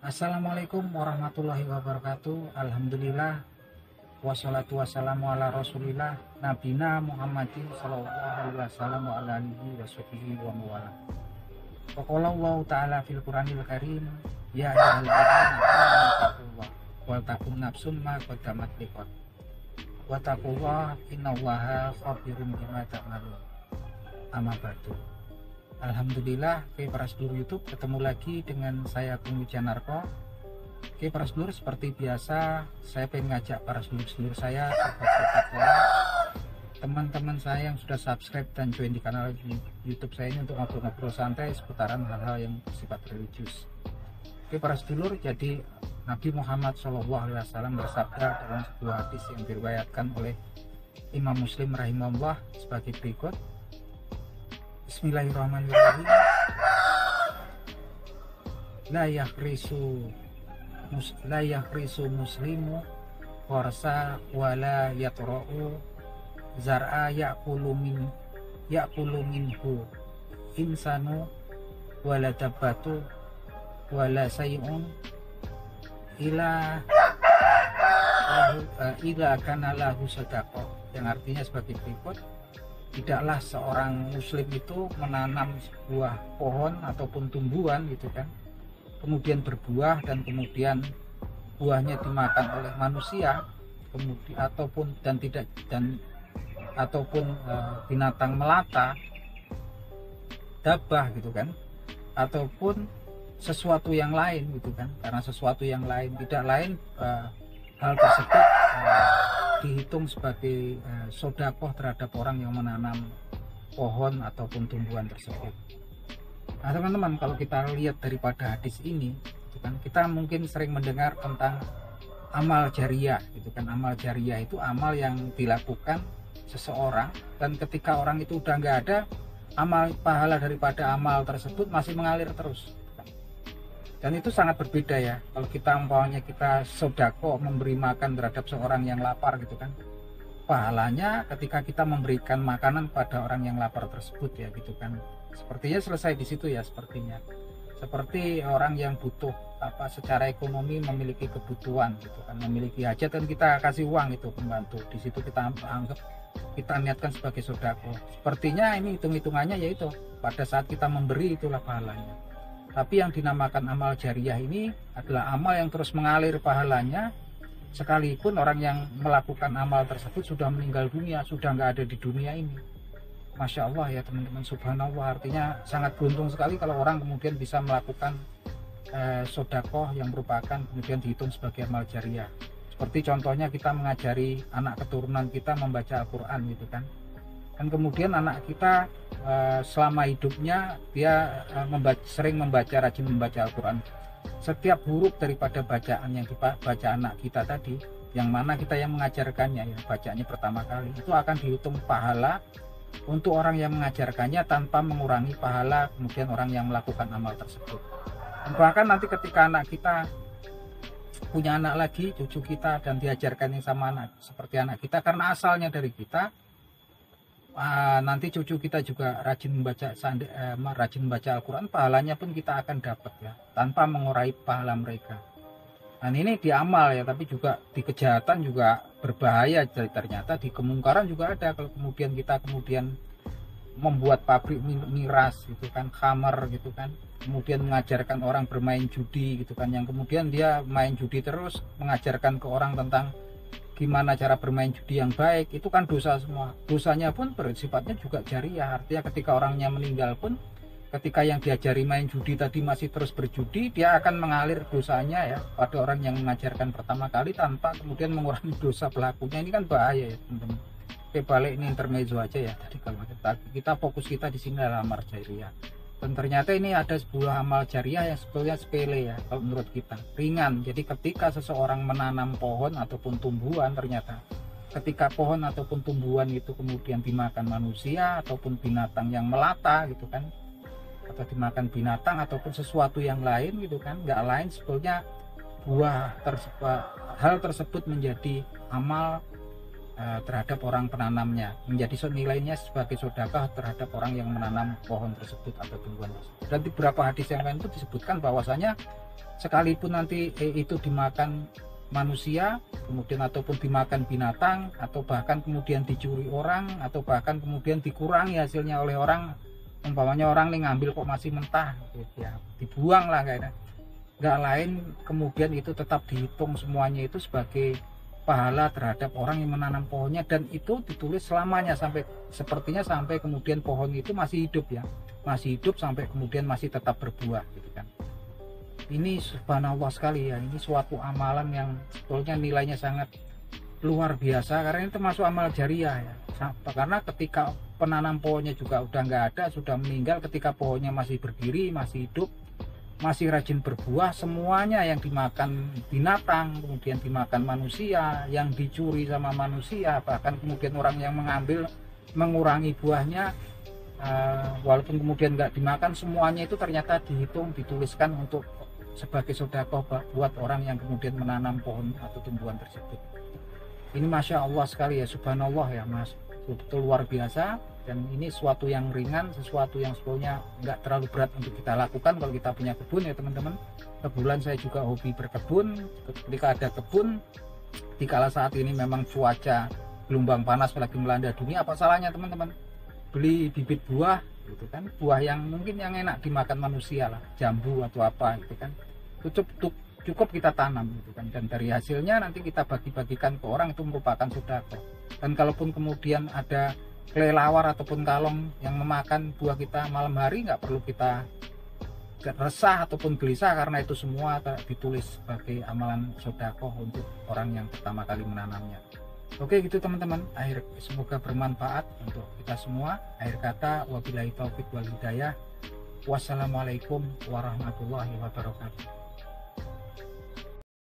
Assalamualaikum warahmatullahi wabarakatuh. Alhamdulillah wassalatu wassalamu ala rasulillah nabina Muhammadin sallallahu alaihi wasallam wa ala alihi wa sahbihi wa mawala. Wa qala Allah ta'ala fil Qur'anil Karim, ya ayyuhalladzina amanu taqullah wal takum nafsum ma qaddamat liqad wa taqullah innallaha khabirum bima ta'malun. Amma ba'du. Alhamdulillah, para sedulur YouTube, ketemu lagi dengan saya Bung Wijanarko. Para sedulur, seperti biasa saya pengen ngajak para sedulur saya, teman-teman saya yang sudah subscribe dan join di kanal YouTube saya ini untuk ngobrol-ngobrol santai seputaran hal-hal yang bersifat religius. Para sedulur, jadi Nabi Muhammad SAW bersabda dalam sebuah hadis yang diriwayatkan oleh Imam Muslim rahimahullah sebagai berikut. Bismillahirrahmanirrahim. La yakhrisu muslimu warsa wala yatra'u zar'a ya'kulu minhu insanu wala dabbatu wala say'un ila kana lahu sadaqah, yang artinya sebagai berikut: tidaklah seorang muslim itu menanam sebuah pohon ataupun tumbuhan gitu kan, kemudian berbuah dan kemudian buahnya dimakan oleh manusia, kemudian ataupun binatang melata, dabah gitu kan, ataupun sesuatu yang lain gitu kan, karena sesuatu yang lain tidak lain hal tersebut dihitung sebagai sodakoh terhadap orang yang menanam pohon ataupun tumbuhan tersebut. Nah teman-teman, kalau kita lihat daripada hadis ini gitu kan, kita mungkin sering mendengar tentang amal jariah gitu kan. Amal jariah itu amal yang dilakukan seseorang, dan ketika orang itu udah nggak ada, amal pahala daripada amal tersebut masih mengalir terus. Dan itu sangat berbeda ya, kalau kita umpamanya kita sodako memberi makan terhadap seorang yang lapar gitu kan, pahalanya ketika kita memberikan makanan pada orang yang lapar tersebut ya gitu kan, sepertinya selesai di situ ya. Seperti orang yang butuh secara ekonomi, memiliki kebutuhan gitu kan, memiliki hajat, dan kita kasih uang itu membantu, di situ kita anggap, kita niatkan sebagai sodako. Sepertinya ini hitung-hitungannya yaitu pada saat kita memberi itulah pahalanya. Tapi yang dinamakan amal jariah ini adalah amal yang terus mengalir pahalanya, sekalipun orang yang melakukan amal tersebut sudah meninggal dunia, sudah nggak ada di dunia ini. Masya Allah ya teman-teman, subhanallah. Artinya sangat beruntung sekali kalau orang kemudian bisa melakukan sodakoh yang merupakan kemudian dihitung sebagai amal jariah. Seperti contohnya kita mengajari anak keturunan kita membaca Al-Quran gitu kan, dan kemudian anak kita selama hidupnya dia sering membaca, rajin membaca Al-Quran. Setiap huruf daripada bacaan yang dibaca anak kita tadi, yang mana kita yang mengajarkannya ya, bacaannya pertama kali, itu akan dihitung pahala untuk orang yang mengajarkannya tanpa mengurangi pahala kemudian orang yang melakukan amal tersebut. Dan bahkan nanti ketika anak kita punya anak lagi, cucu kita, dan diajarkan yang sama anak seperti anak kita karena asalnya dari kita, nanti cucu kita juga rajin membaca Al-Quran, pahalanya pun kita akan dapat ya, tanpa mengurai pahala mereka. Dan ini di amal ya, tapi juga di kejahatan juga berbahaya. Jadi ternyata di kemungkaran juga ada, kalau kemudian kita membuat pabrik miras gitu kan, khamar gitu kan, kemudian mengajarkan orang bermain judi gitu kan, yang kemudian dia main judi terus, mengajarkan ke orang tentang gimana cara bermain judi yang baik, itu kan dosa semua. Dosanya pun bersifatnya juga jariah, artinya ketika orangnya meninggal pun, ketika yang diajari main judi tadi masih terus berjudi, dia akan mengalir dosanya ya pada orang yang mengajarkan pertama kali, tanpa kemudian mengurangi dosa pelakunya. Ini kan bahaya ya teman-teman. Oke, balik ini intermezzo aja ya. Tadi kalau kita fokus kita di sini adalah amal jariah. Dan ternyata ini ada sebuah amal jariah yang sebetulnya sepele ya kalau menurut kita, ringan. Jadi ketika seseorang menanam pohon ataupun tumbuhan, ternyata ketika pohon ataupun tumbuhan itu kemudian dimakan manusia ataupun binatang yang melata gitu kan, atau dimakan binatang ataupun sesuatu yang lain gitu kan, nggak lain sebetulnya hal tersebut menjadi amal terhadap orang penanamnya, menjadi nilainya sebagai sedekah terhadap orang yang menanam pohon tersebut atau tumbuhan tersebut. Dan di beberapa hadis yang lain itu disebutkan bahwasanya sekalipun nanti itu dimakan manusia, kemudian ataupun dimakan binatang, atau bahkan kemudian dicuri orang, atau bahkan kemudian dikurangi hasilnya oleh orang, umpamanya orang nih ngambil kok masih mentah gitu ya, dibuang lah kayaknya, nggak lain kemudian itu tetap dihitung semuanya itu sebagai pahala terhadap orang yang menanam pohonnya, dan itu ditulis selamanya sampai sepertinya sampai kemudian pohon itu masih hidup ya, masih hidup sampai kemudian masih tetap berbuah gitu kan. Ini subhanallah sekali ya, ini suatu amalan yang sebetulnya nilainya sangat luar biasa, karena ini termasuk amal jariah ya. Karena ketika penanam pohonnya juga udah nggak ada, sudah meninggal, ketika pohonnya masih berdiri, masih hidup, masih rajin berbuah, semuanya yang dimakan binatang, kemudian dimakan manusia, yang dicuri sama manusia, bahkan kemudian orang yang mengambil mengurangi buahnya, walaupun kemudian nggak dimakan, semuanya itu ternyata dihitung, dituliskan untuk sebagai sedekah buat orang yang kemudian menanam pohon atau tumbuhan tersebut. Ini masya Allah sekali ya, subhanallah ya mas, betul luar biasa. Dan ini sesuatu yang ringan, sesuatu yang sebetulnya nggak terlalu berat untuk kita lakukan kalau kita punya kebun ya teman-teman. Kebetulan saya juga hobi berkebun. Ketika ada kebun, dikala saat ini memang cuaca gelombang panas lagi melanda dunia, apa salahnya teman-teman beli bibit buah gitu kan, buah yang mungkin yang enak dimakan manusia lah, jambu atau apa gitu kan, cukup kita tanam gitu kan, dan dari hasilnya nanti kita bagi-bagikan ke orang, itu merupakan sedekah. Dan kalaupun kemudian ada kelelawar ataupun kalong yang memakan buah kita malam hari, nggak perlu kita resah ataupun gelisah, karena itu semua ditulis sebagai amalan sedekah untuk orang yang pertama kali menanamnya. Oke gitu teman-teman, semoga bermanfaat untuk kita semua. Akhir kata, wabillahi taufik wal hidayah. Wassalamualaikum warahmatullahi wabarakatuh.